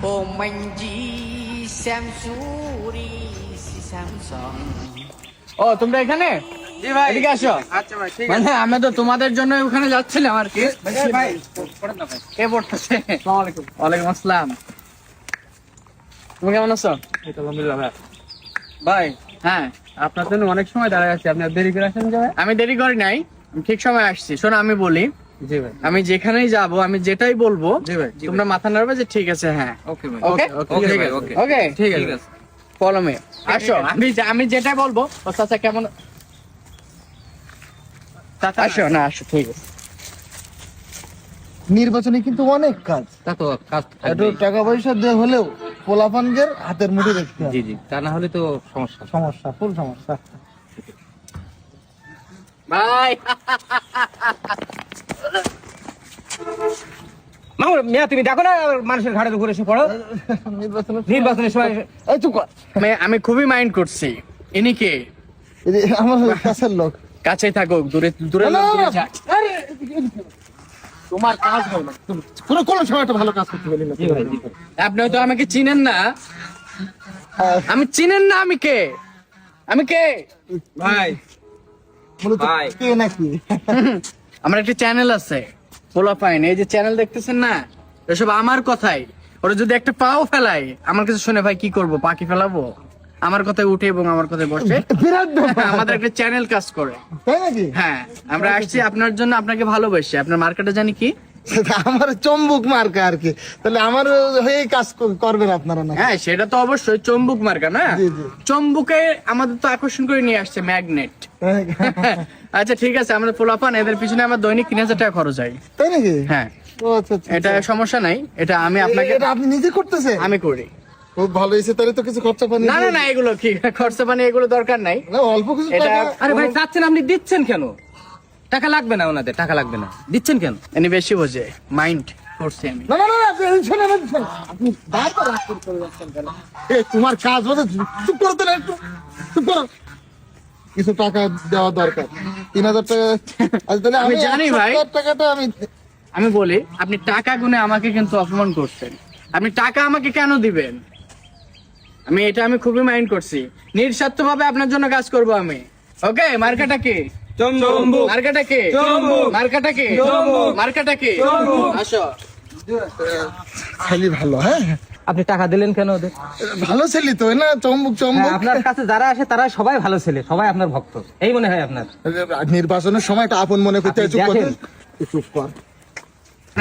Pemanji Samsuri si Samsung. ও তোমরা এখানে? জি ভাই। এদিকে আসো। আচ্ছা ভাই, ঠিক আছে। মানে আমি তো তোমাদের জন্য ওখানে যাচ্ছিলাম আর কি। ভাই, পড়েন না ভাই। কে পড়তেছে? আসসালামু আলাইকুম। ওয়ালাইকুম আসসালাম। তুমি কেমন আছো? এই তো আলহামদুলিল্লাহ ভাই। ভাই, হ্যাঁ, আপনার জন্য অনেক সময় দাঁড়ায় আছি, আপনি আর দেরি করে আসেন যে ভাই? আমি দেরি করি নাই, আমি ঠিক সময় আসছি। শোনো আমি বলি, জি ভাই। আমি যেখানেই যাব আমি যেটাই বলবো জি ভাই। তোমরা মাথা নাড়বে যে ঠিক আছে। হ্যাঁ, ওকে ভাই। ওকে ওকে ঠিক ভাই, আছে, ওকে। ওকে ঠিক আছে। Follow me. আসো, আমি যেটা বলবো ও চাচা কেমন চাচা আসো না, আসো ঠিক আছে। নির্বাচনে কিন্তু অনেক কাজ, তা তো কাজ একটু থাকবেই। টাকা পয়সা দিয়ে হলেও পোলাপানদের হাতের মুঠে দেখতে হবে। জি জি, তা না হলে তো সমস্যা। সমস্যা, ফুল সমস্যা। বাই। মামুন মিয়া, তুমি দেখো না মানুষের ঘাড়ের উপরে এসে পড়ো। নির্বাচনের সময় এই চুপ কর। আমি খুবই মাইন্ড করছি। ইনি কে? এই যে আমার কাছের লোক। কাছেই থাকুক, দূরে দূরে না, না, দূরে না, যাক। আরে, তোমার কাজ হয় না, কোনো সময় একটা ভালো কাজ করতে পারি না। জি ভাই, জি ভাই। আপনি হয়তো আমাকে চিনেন না। আমি চিনেন না, আমি কে? আমি কে? ভাই, মূলত ভাই। কে নাকি? আমার একটা চ্যানেল আছে, পোলাপাইন। এই যে চ্যানেল দেখতেছেন না, এসব আমার কথাই। ওরা যদি একটা পাও ফেলায় আমার কাছে শুনে, ভাই কি করব, পা কি ফেলাবো? আমার কথায় উঠে এবং আমার কথায় বসে। বিরাট ব্যাপার। আমাদের একটা চ্যানেল কাজ করে। তাই নাকি? হ্যাঁ, আমরা আসছি আপনার জন্য, আপনাকে ভালোবাসি। আপনার মার্কেটে জানি কি? আমার চম্বুক মার্কা আর কি। তাহলে আমার হয়ে কাজ করবেন আপনারা না? হ্যাঁ, সেটা তো অবশ্যই চম্বুক মার্কা না? জি, জি। চম্বুকে আমাদের তো আকর্ষণ করে নিয়ে আসছে ম্যাগনেট। আচ্ছা ঠিক আছে, আমাদের পোলাপান, এদের পিছনে আমার দৈনিক 3000 টাকা খরচ হয়। তাই নাকি? হ্যাঁ, ও আচ্ছা আচ্ছা। এটা সমস্যা নাই, এটা আমি আপনাকে এটা আপনি নিজে করতেছেন? আমি করি। খুব ভালো হয়েছে, তাহলে তো কিছু খরচা পানি না না না, এগুলো কি খরচা পানি, এগুলো দরকার নাই। না, অল্প কিছু এটা- টাকা। আরে ভাই, চাচ্ছেন আপনি, দিচ্ছেন কেন? টাকা লাগবে না ওনাদের, টাকা লাগবে না, দিচ্ছেন কেন? এনি বেশি বোঝে, মাইন্ড করছি আমি। না না না, আপনি শোনেন, আপনি বারবার রাগ করে যাচ্ছেন কেন? তোমার কাজ বলে চুপ করো তো না, একটু চুপ করো। কিছু টাকা দেওয়া দরকার, 3000 টাকা। আচ্ছা, তাহলে আমি আমি জানি 100 ভাই। টাকাটা আমি আমি বলি, আপনি টাকা গুনে আমাকে কিন্তু অপমান করছেন। আপনি টাকা আমাকে কেন দিবেন? আমি খুবই মাইন্ড করছি। নিঃস্বার্থ ভাবে আপনার জন্য কাজ করব আমি। ওকে, মার্কাটা কি? চম্বুক। মার্কাটা কি? চম্বুক। মার্কাটা কি? চম্বুক। মার্কাটা কি? চম্বুক। আসো। খালি ভালো। হ্যাঁ, আপনি টাকা দিলেন কেন ওদের? ভালো ছেলে তো না, চম্বুক চম্বুক। আপনার কাছে যারা আসে তারা সবাই ভালো ছেলে, সবাই আপনার ভক্ত, এই মনে হয় আপনার? নির্বাচনের সময় একটা আপন মনে করতে হয়। আপনি চুপ কর, দেখেন। চুপ কর।